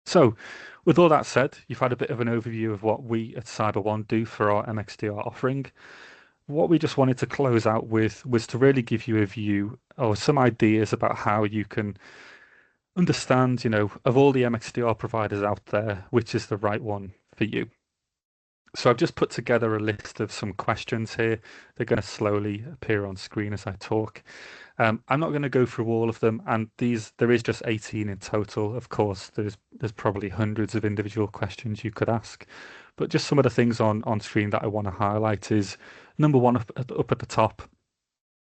So with all that said, you've had a bit of an overview of what we at CyberOne do for our MXDR offering. What we just wanted to close out with was to really give you a view or some ideas about how you can understand, of all the MXDR providers out there, which is the right one for you. So I've just put together a list of some questions here. They're going to slowly appear on screen as I talk. I'm not going to go through all of them, and there is just 18 in total. Of course, there's probably hundreds of individual questions you could ask, but just some of the things on screen that I want to highlight is number one up at the top.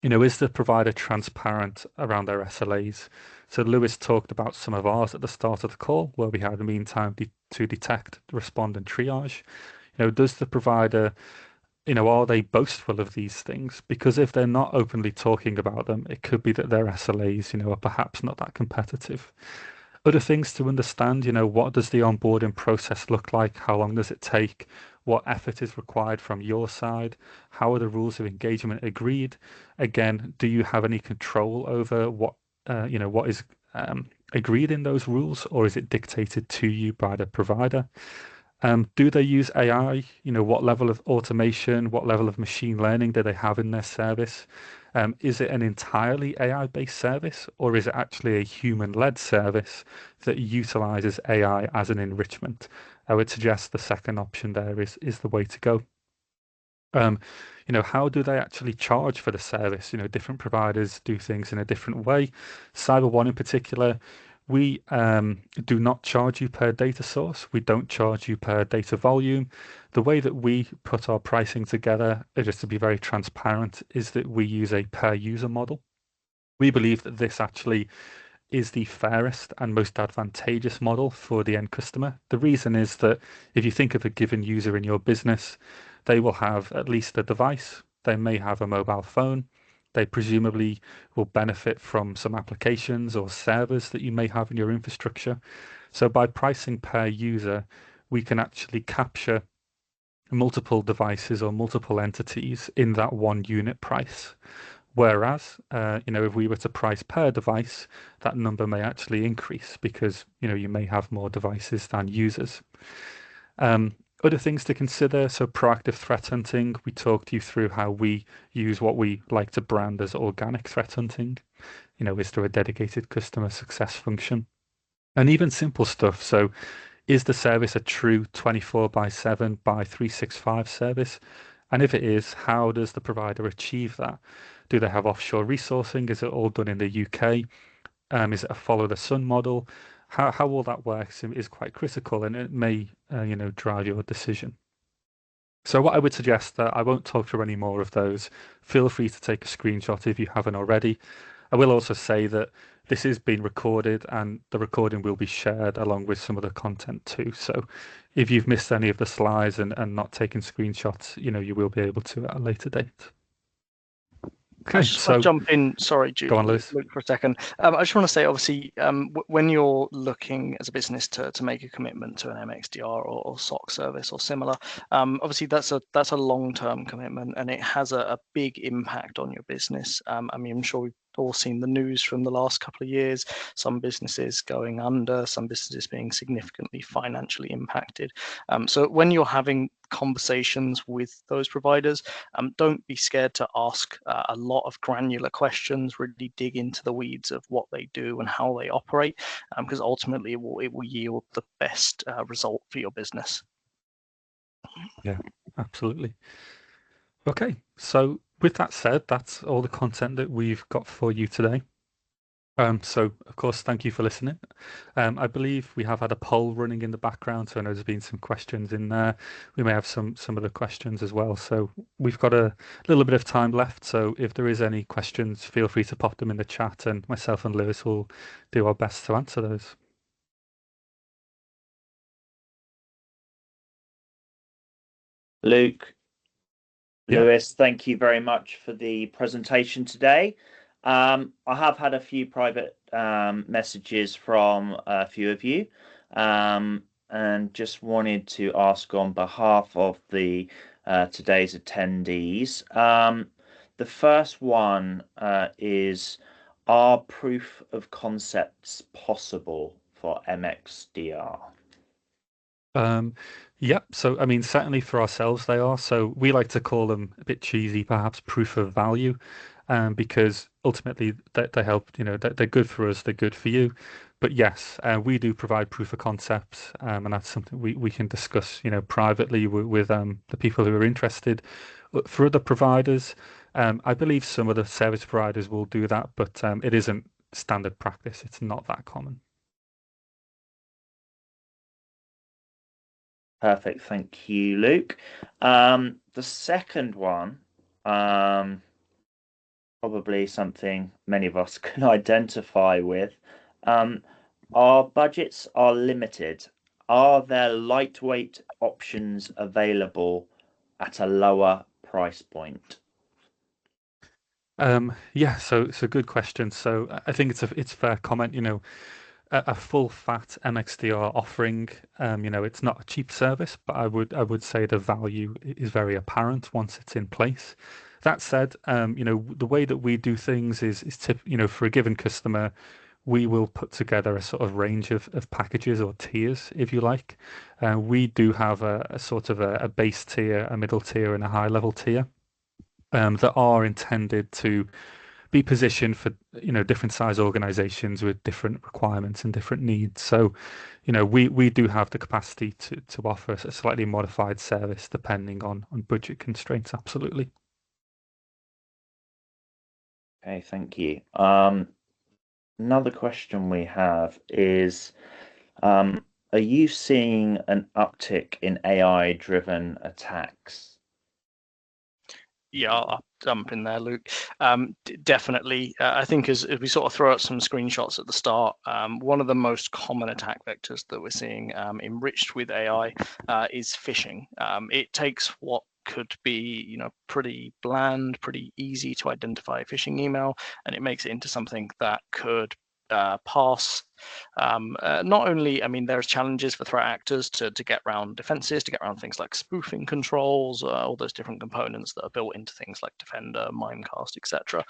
Is the provider transparent around their SLAs? So Lewis talked about some of ours at the start of the call, where we had a mean time to detect, respond, and triage. Does the provider, are they boastful of these things? Because if they're not openly talking about them, it could be that their SLAs, are perhaps not that competitive. Other things to understand, what does the onboarding process look like? How long does it take? What effort is required from your side? How are the rules of engagement agreed? Again, do you have any control over what what is agreed in those rules, or is it dictated to you by the provider? Do they use AI? What level of automation, what level of machine learning do they have in their service? Is it an entirely AI-based service, or is it actually a human-led service that utilizes AI as an enrichment? I would suggest the second option there is the way to go. How do they actually charge for the service? Different providers do things in a different way. CyberOne in particular, we do not charge you per data source. We don't charge you per data volume. The way that we put our pricing together, just to be very transparent, is that we use a per user model. We believe that this actually is the fairest and most advantageous model for the end customer. The reason is that if you think of a given user in your business, they will have at least a device. They may have a mobile phone. They presumably will benefit from some applications or servers that you may have in your infrastructure. So by pricing per user, we can actually capture multiple devices or multiple entities in that one unit price. Whereas, if we were to price per device, that number may actually increase because, you may have more devices than users. Other things to consider, so proactive threat hunting, we talked you through how we use what we like to brand as organic threat hunting. Is there a dedicated customer success function? And even simple stuff, so is the service a true 24/7 by 365 service? And if it is, how does the provider achieve that? Do they have offshore resourcing? Is it all done in the UK? Is it a follow the sun model? How all that works is quite critical, and it may drive your decision. So what I would suggest, that I won't talk through any more of those. Feel free to take a screenshot if you haven't already. I will also say that this is being recorded, and the recording will be shared along with some of the content too. So if you've missed any of the slides and not taken screenshots, you will be able to at a later date. I Okay, just want to so jump in. Sorry, go on, Lewis. Luke, for a second. I just want to say, obviously, when you're looking as a business to make a commitment to an MXDR or SOC service or similar, obviously that's a long-term commitment, and it has a big impact on your business. I mean, I'm sure we've all seen the news from the last couple of years. Some businesses going under, some businesses being significantly financially impacted. So when you're having conversations with those providers, don't be scared to ask a lot of granular questions, really dig into the weeds of what they do and how they operate, because ultimately it will yield the best result for your business. Yeah, absolutely. Okay, so with that said, that's all the content that we've got for you today. So of course, thank you for listening. I believe we have had a poll running in the background, so I know there's been some questions in there. We may have some other questions as well. So we've got a little bit of time left. So if there is any questions, feel free to pop them in the chat, and myself and Lewis will do our best to answer those. Luke, Yeah. Lewis, thank you very much for the presentation today. I have had a few private messages from a few of you, and just wanted to ask on behalf of the today's attendees. The first one is, are proof of concepts possible for MXDR? Yep. So, I mean, certainly for ourselves, they are. So we like to call them a bit cheesy, perhaps proof of value, because ultimately they help, they're good for us, they're good for you. But yes, we do provide proof of concepts, and that's something we can discuss, privately with the people who are interested. For other providers, I believe some of the service providers will do that, but it isn't standard practice. It's not that common. Perfect. Thank you, Luke. The second one, probably something many of us can identify with. Our budgets are limited. Are there lightweight options available at a lower price point? Yeah, so it's a good question. So I think it's fair comment. A full fat MXDR offering, it's not a cheap service, but I would say the value is very apparent once it's in place. That said, the way that we do things is for a given customer, we will put together a sort of range of packages or tiers, if you like. We do have a sort of a base tier, a middle tier, and a high level tier, that are intended to be positioned for different size organizations with different requirements and different needs. So we do have the capacity to offer a slightly modified service depending on budget constraints. Absolutely. Okay, thank you. Another question we have is, are you seeing an uptick in AI-driven attacks? Yeah, I'll jump in there, Luke. Definitely. I think as we sort of throw out some screenshots at the start, one of the most common attack vectors that we're seeing enriched with AI is phishing. It takes what could be, pretty bland, pretty easy to identify phishing email, and it makes it into something that could pass. Not only, I mean, there's challenges for threat actors to get around defenses, to get around things like spoofing controls, all those different components that are built into things like Defender, Mimecast, etc.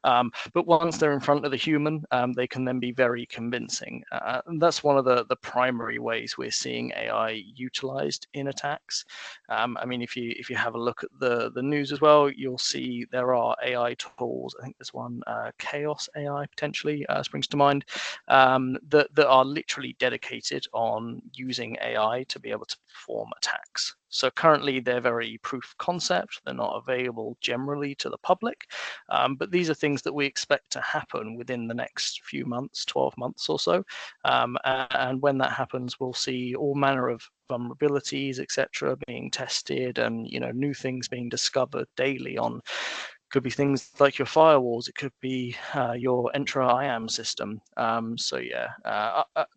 But once they're in front of the human, they can then be very convincing. And that's one of the primary ways we're seeing AI utilized in attacks. I mean, if you have a look at the news as well, you'll see there are AI tools. I think there's one, Chaos AI potentially springs to mind, that are literally dedicated on using AI to be able to perform attacks. So currently they're very proof concept. They're not available generally to the public, but these are things that we expect to happen within the next few months, 12 months or so. And when that happens, we'll see all manner of vulnerabilities, etc., being tested, and new things being discovered daily on. Could be things like your firewalls. It could be your Entra IAM system. So yeah,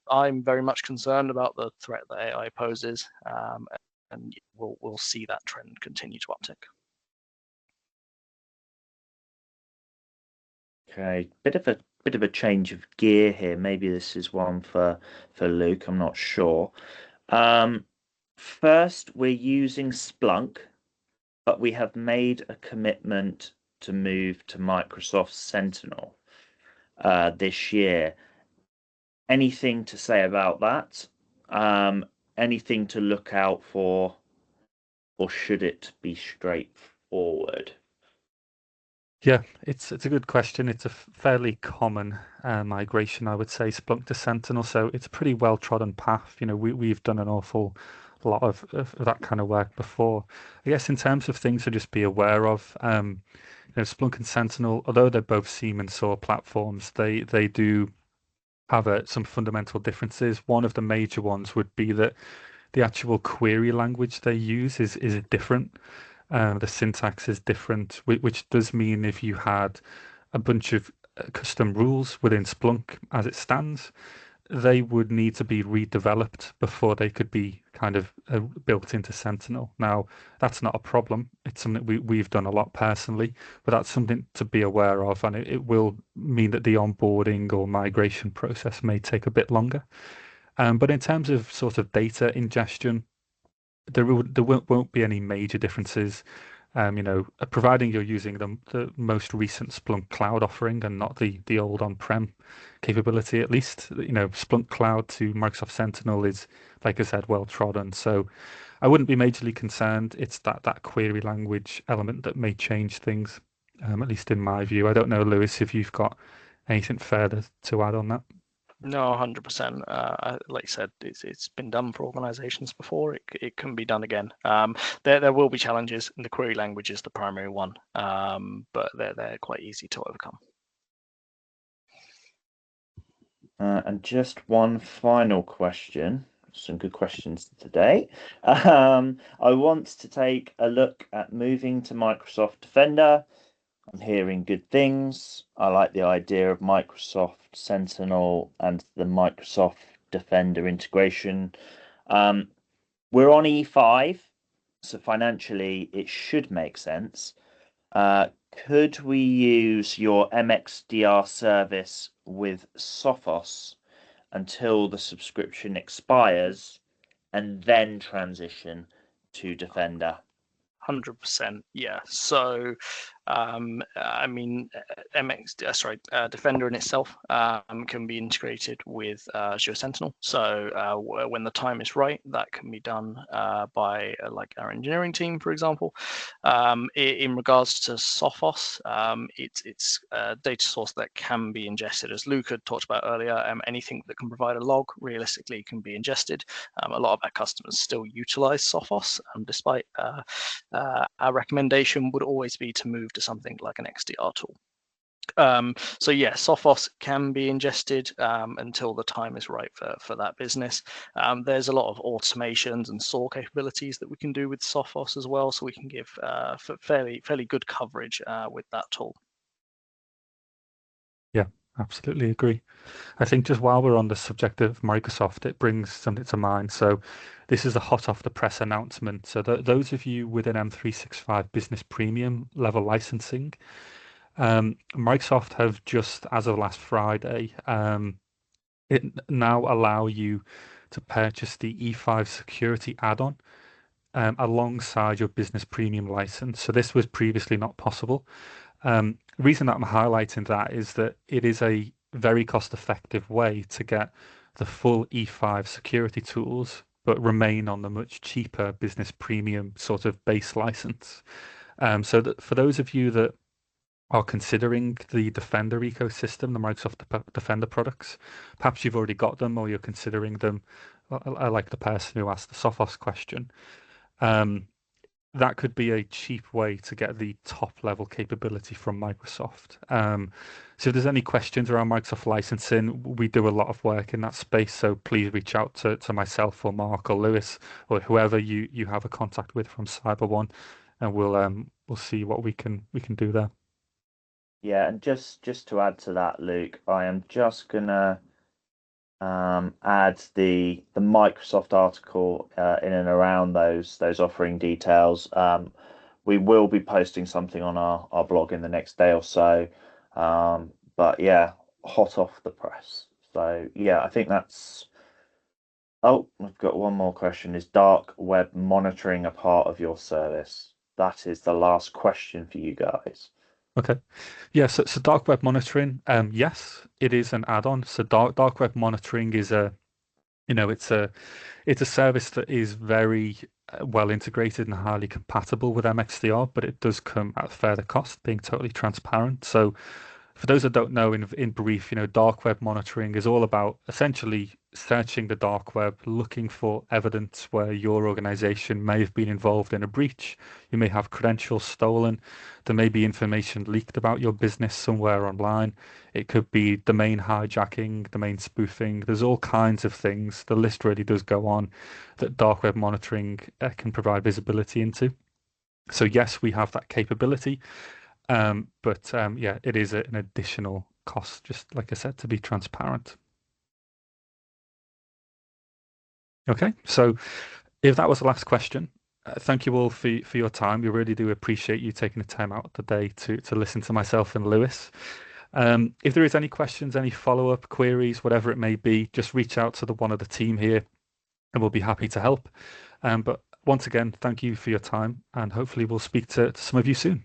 I'm very much concerned about the threat that AI poses, and we'll see that trend continue to uptick. Okay, bit of a change of gear here. Maybe this is one for Luke. I'm not sure. First, we're using Splunk, but we have made a commitment to move to Microsoft Sentinel this year. Anything to say about that? Anything to look out for, or should it be straightforward? Yeah, it's a good question. It's a fairly common migration, I would say, Splunk to Sentinel. So it's a pretty well-trodden path. You know, we've done an awful lot of that kind of work before. I guess in terms of things to just be aware of, you know, Splunk and Sentinel, although they're both SIEM and SOAR platforms, they do have some fundamental differences. One of the major ones would be that the actual query language they use is different. The syntax is different, which does mean if you had a bunch of custom rules within Splunk as it stands, they would need to be redeveloped before they could be kind of built into Sentinel. Now, that's not a problem. It's something we've done a lot personally, but that's something to be aware of, and it will mean that the onboarding or migration process may take a bit longer. But in terms of sort of data ingestion, there won't be any major differences. You know, providing you're using the most recent Splunk Cloud offering and not the old on-prem capability, at least. You know, Splunk Cloud to Microsoft Sentinel is, like I said, well trodden. So I wouldn't be majorly concerned. It's that query language element that may change things, at least in my view. I don't know, Lewis, if you've got anything further to add on that. No, 100%. Like you said, it's been done for organizations before. It can be done again. There will be challenges, and the query language is the primary one, but they're quite easy to overcome. And just one final question. Some good questions today. I want to take a look at moving to Microsoft Defender. I'm hearing good things. I like the idea of Microsoft Sentinel and the Microsoft Defender integration. We're on E5, so financially it should make sense. Could we use your MXDR service with Sophos until the subscription expires and then transition to Defender? 100%, yeah. So, I mean, Defender in itself can be integrated with Azure Sentinel. So when the time is right, that can be done by like our engineering team, for example. In regards to Sophos, it's a data source that can be ingested, as Luke had talked about earlier. Anything that can provide a log realistically can be ingested. A lot of our customers still utilize Sophos, despite our recommendation would always be to move to something like an XDR tool. So yeah, Sophos can be ingested until the time is right for that business. There's a lot of automations and SOAR capabilities that we can do with Sophos as well, so we can give fairly good coverage with that tool. Yeah, absolutely agree. I think just while we're on the subject of Microsoft, it brings something to mind. So this is a hot off the press announcement. So those of you within M365 Business Premium level licensing, Microsoft have just, as of last Friday, it now allow you to purchase the E5 security add-on alongside your Business Premium license. So this was previously not possible. The reason that I'm highlighting that is that it is a very cost-effective way to get the full E5 security tools, but remain on the much cheaper Business Premium sort of base license. So that for those of you that are considering the Defender ecosystem, the Microsoft Defender products, perhaps you've already got them or you're considering them. I like the person who asked the Sophos question. That could be a cheap way to get the top level capability from Microsoft. So if there's any questions around Microsoft licensing, we do a lot of work in that space. So please reach out to myself or Mark or Lewis or whoever you have a contact with from CyberOne, and we'll see what we can do there. Yeah, and just to add to that, Luke, I am just gonna add the Microsoft article in and around those offering details. We will be posting something on our blog in the next day or so. But yeah, hot off the press. So yeah, I think that's. Oh, I've got one more question. Is dark web monitoring a part of your service? That is the last question for you guys. Okay. Yeah, so dark web monitoring, yes, it is an add-on. So dark web monitoring is it's a service that is very well integrated and highly compatible with MXDR, but it does come at further cost, being totally transparent. So for those that don't know, in brief, dark web monitoring is all about essentially searching the dark web, looking for evidence where your organization may have been involved in a breach. You may have credentials stolen. There may be information leaked about your business somewhere online. It could be domain hijacking, domain spoofing. There's all kinds of things. The list really does go on that dark web monitoring can provide visibility into. So yes, we have that capability. But yeah, it is an additional cost, just like I said, to be transparent. Okay, so if that was the last question, thank you all for your time. We really do appreciate you taking the time out of the day to listen to myself and Lewis. If there is any questions, any follow-up queries, whatever it may be, just reach out to one of the team here and we'll be happy to help. But once again, thank you for your time and hopefully we'll speak to some of you soon.